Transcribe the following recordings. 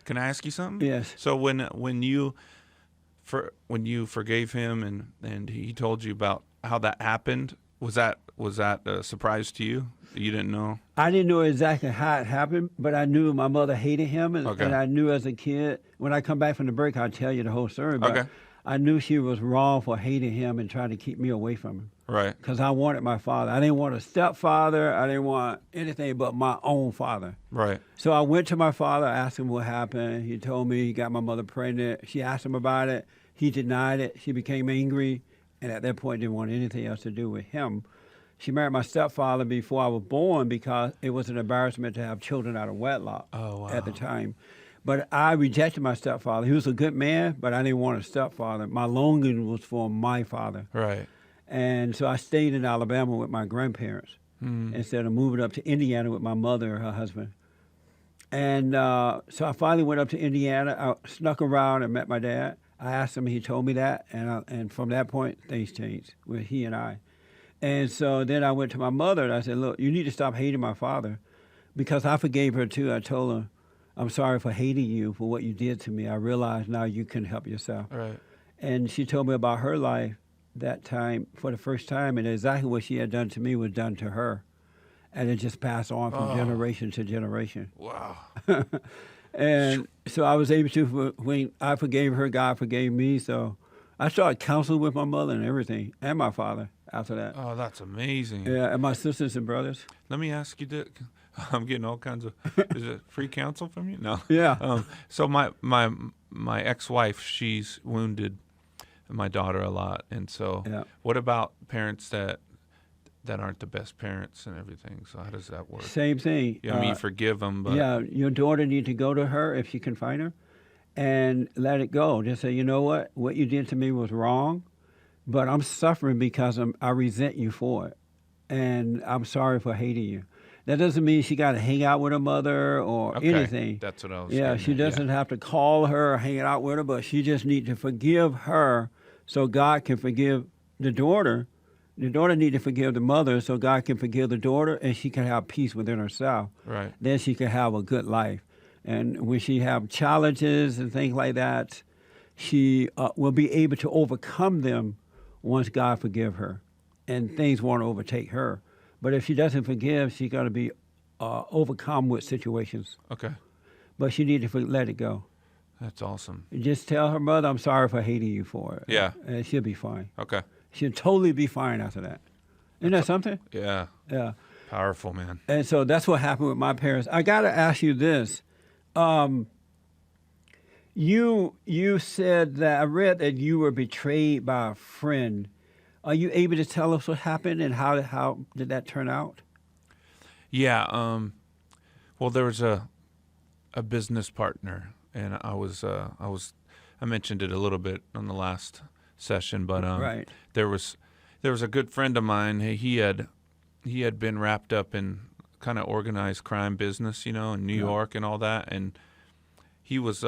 Can I ask you something? Yes. So when you forgave him and he told you about how that happened, was that a surprise to you? You didn't know? I didn't know exactly how it happened, but I knew my mother hated him, and, Okay. and I knew as a kid, when I come back from the break, I'll tell you the whole story, but Okay. I knew she was wrong for hating him and trying to keep me away from him. Right. Because I wanted my father. I didn't want a stepfather. I didn't want anything but my own father. Right. So I went to my father, asked him what happened. He told me he got my mother pregnant. She asked him about it. He denied it. She became angry, and at that point didn't want anything else to do with him. She married my stepfather before I was born because it was an embarrassment to have children out of wedlock at the time. But I rejected my stepfather. He was a good man, but I didn't want a stepfather. My longing was for my father. Right. And so I stayed in Alabama with my grandparents instead of moving up to Indiana with my mother and her husband. And so I finally went up to Indiana. I snuck around and met my dad. I asked him, he told me that. And from that point, things changed with he and I. And so then I went to my mother and I said, look, you need to stop hating my father, because I forgave her too. I told her, I'm sorry for hating you for what you did to me. I realize now you can help yourself. Right. And she told me about her life that time for the first time, and exactly what she had done to me was done to her. And it just passed on from generation to generation. Wow. And so I was able to, when I forgave her, God forgave me. So I started counseling with my mother and everything, and my father after that. Oh, that's amazing. Yeah, and my sisters and brothers. Let me ask you this. I'm getting all kinds of. Is it free counsel from you? No. Yeah. So my ex-wife, she's wounded my daughter a lot, and so what about parents that aren't the best parents and everything? So how does that work? Same thing. Yeah, I mean, you forgive them, but yeah, your daughter need to go to her if she can find her, and let it go. Just say, you know what you did to me was wrong, but I'm suffering because I resent you for it, and I'm sorry for hating you. That doesn't mean she got to hang out with her mother or anything. That's what I was. Yeah, she doesn't have to call her or hang out with her, but she just needs to forgive her so God can forgive the daughter. The daughter needs to forgive the mother so God can forgive the daughter, and she can have peace within herself. Right. Then she can have a good life. And when she have challenges and things like that, she will be able to overcome them once God forgive her, and things won't overtake her. But if she doesn't forgive, she's going to be overcome with situations. Okay. But she needs to let it go. That's awesome. Just tell her mother, I'm sorry for hating you for it. Yeah. And she'll be fine. Okay. She'll totally be fine after that. Isn't that something? Yeah. Yeah. Powerful, man. And so that's what happened with my parents. I got to ask you this. You said that, I read that you were betrayed by a friend. Are you able to tell us what happened and how did that turn out? Yeah. Well, there was a business partner, and I mentioned it a little bit on the last session, but right. there was a good friend of mine. He had been wrapped up in kind of organized crime business, in New York and all that, and he was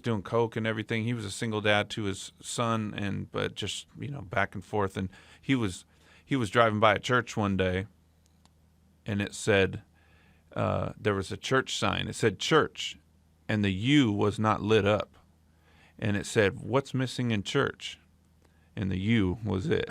doing coke and everything. He was a single dad to his son, but just back and forth. And he was driving by a church one day, and it said there was a church sign. It said church, and the U was not lit up, and it said, "What's missing in church?" And the U was it.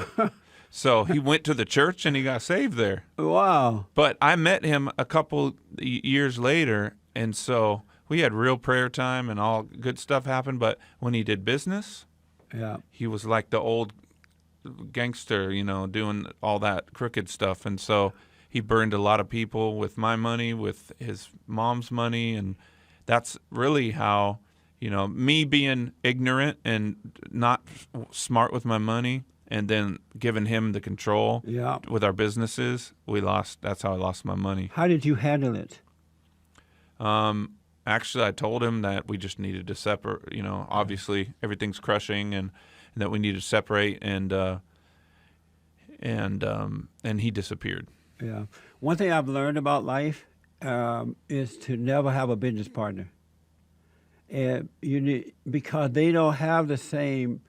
So he went to the church and he got saved there. Wow! But I met him a couple years later, and so we had real prayer time and all good stuff happened, but when he did business, he was like the old gangster, doing all that crooked stuff. And so he burned a lot of people with my money, with his mom's money, and that's really how, me being ignorant and not smart with my money and then giving him the control with our businesses, that's how I lost my money. How did you handle it? Actually, I told him that we just needed to separate. Obviously everything's crushing, and that we needed to separate. And he disappeared. Yeah. One thing I've learned about life is to never have a business partner, and because they don't have the same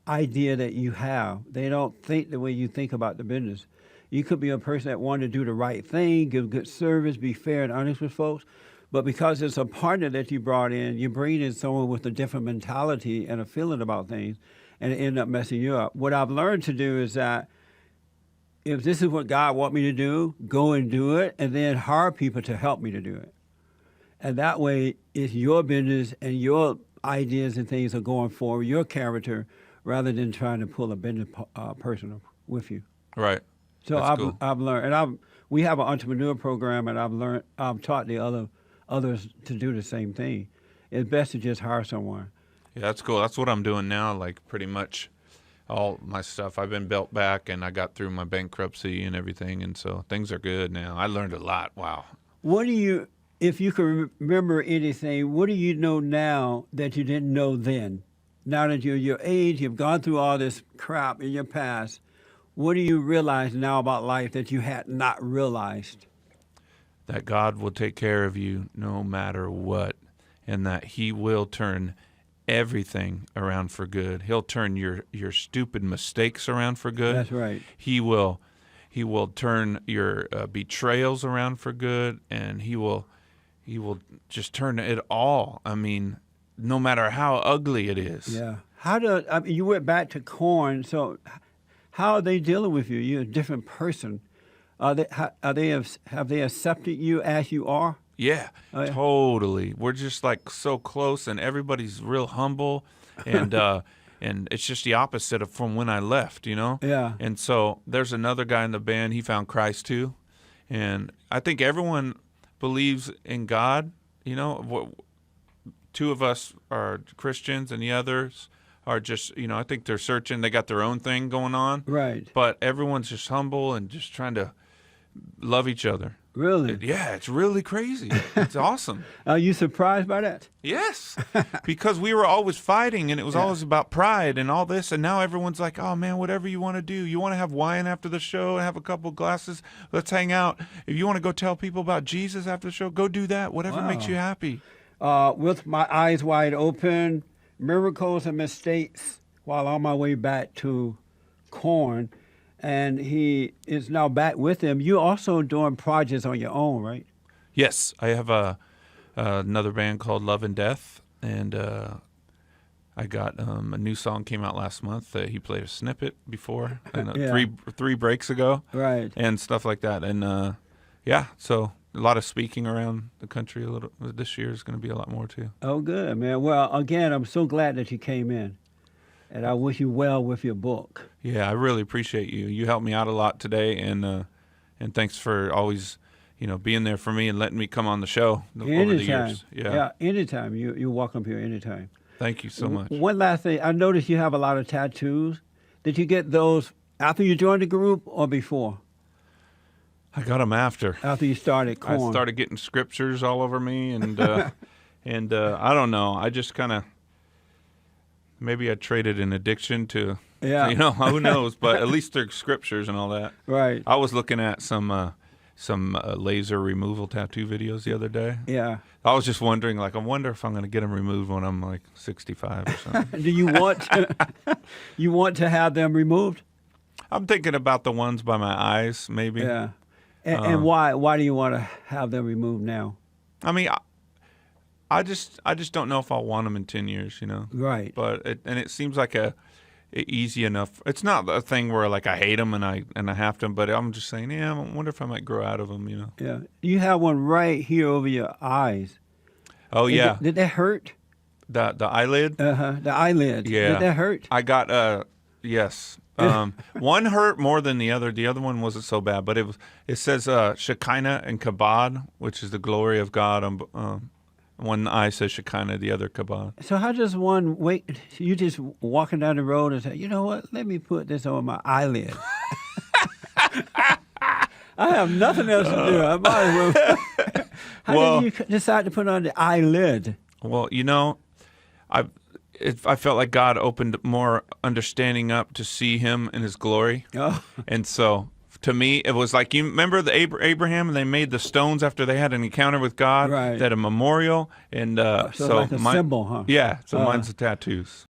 idea that you have. They don't think the way you think about the business. You could be a person that wanted to do the right thing, give good service, be fair and honest with folks. But because it's a partner that you brought in, you bring in someone with a different mentality and a feeling about things, and it ended up messing you up. What I've learned to do is that if this is what God wants me to do, go and do it, and then hire people to help me to do it. And that way, it's your business and your ideas and things are going forward, your character, rather than trying to pull a business person with you. Right. So I've learned, and we have an entrepreneur program, and I've taught the others to do the same thing. It's best to just hire someone. Yeah, that's cool. That's what I'm doing now. Like pretty much all my stuff. I've been built back, and I got through my bankruptcy and everything, and so things are good now. I learned a lot. Wow. What do you, if you can remember anything, what do you know now that you didn't know then? Now that you're your age, you've gone through all this crap in your past. What do you realize now about life that you had not realized? That God will take care of you no matter what, and that He will turn everything around for good. He'll turn your stupid mistakes around for good. That's right. He will turn your betrayals around for good, and He will just turn it all. I mean, no matter how ugly it is. Yeah. You went back to Korn, so how are they dealing with you? You're a different person. Have they accepted you as you are? Yeah, Oh, yeah. totally. We're just like so close, and everybody's real humble, and and it's just the opposite of from when I left, you know? Yeah. And so there's another guy in the band, he found Christ too, and I think everyone believes in God, you know? Two of us are Christians, and the others are just, you know, I think they're searching. They got their own thing going on. Right. But everyone's just humble and just trying to love each other. Really? Yeah, it's really crazy. It's awesome. Are you surprised by that? Yes, because we were always fighting, and it was always about pride and all this, and now everyone's like, oh, man, whatever you want to do. You want to have wine after the show and have a couple glasses? Let's hang out. If you want to go tell people about Jesus after the show, go do that. Whatever makes you happy. With my eyes wide open, miracles and mistakes while on my way back to Korn, and he is now back with him. You're also doing projects on your own, right? Yes, I have another band called Love and Death, and I got a new song came out last month. He played a snippet before, and, three breaks ago, Right. and stuff like that. And so a lot of speaking around the country. A little this year is going to be a lot more too. Oh, good, man. Well, again, I'm so glad that you came in, and I wish you well with your book. Yeah, I really appreciate you. You helped me out a lot today, and thanks for always, you know, being there for me and letting me come on the show over the years. Yeah, anytime. You're welcome here anytime. Thank you so much. One last thing. I noticed you have a lot of tattoos. Did you get those after you joined the group or before? I got them after. After you started Korn. I started getting scriptures all over me, and I don't know. I just kind of maybe I traded an addiction to, you know, who knows? But at least they're scriptures and all that. Right. I was looking at some laser removal tattoo videos the other day. Yeah. I was just wondering, like, I wonder if I'm going to get them removed when I'm like 65 or something. Do you want to have them removed? I'm thinking about the ones by my eyes, maybe. Yeah. And why do you want to have them removed now? I mean, I just don't know if I'll want them in 10 years, you know. Right. But it seems like a easy enough. It's not a thing where like I hate them and I have to, but I'm just saying, I wonder if I might grow out of them, you know. Yeah. You have one right here over your eyes. Oh yeah. Did that hurt? The eyelid? The eyelid. Yeah. Did that hurt? I got yes. One hurt more than the other. The other one wasn't so bad, but it says Shekinah and Kabod, which is the glory of God. One eye says Shekinah, the other Kabod. So how does one wait? You just walking down the road and say, you know what? Let me put this on my eyelid. I have nothing else to do. I might as well. How did you decide to put on the eyelid? Well, you know, I felt like God opened more understanding up to see Him in His glory. Oh. And so, to me, it was like, you remember the Abraham, and they made the stones after they had an encounter with God? Right. They had a memorial. And so like a symbol, huh? Yeah, so mine's the tattoos.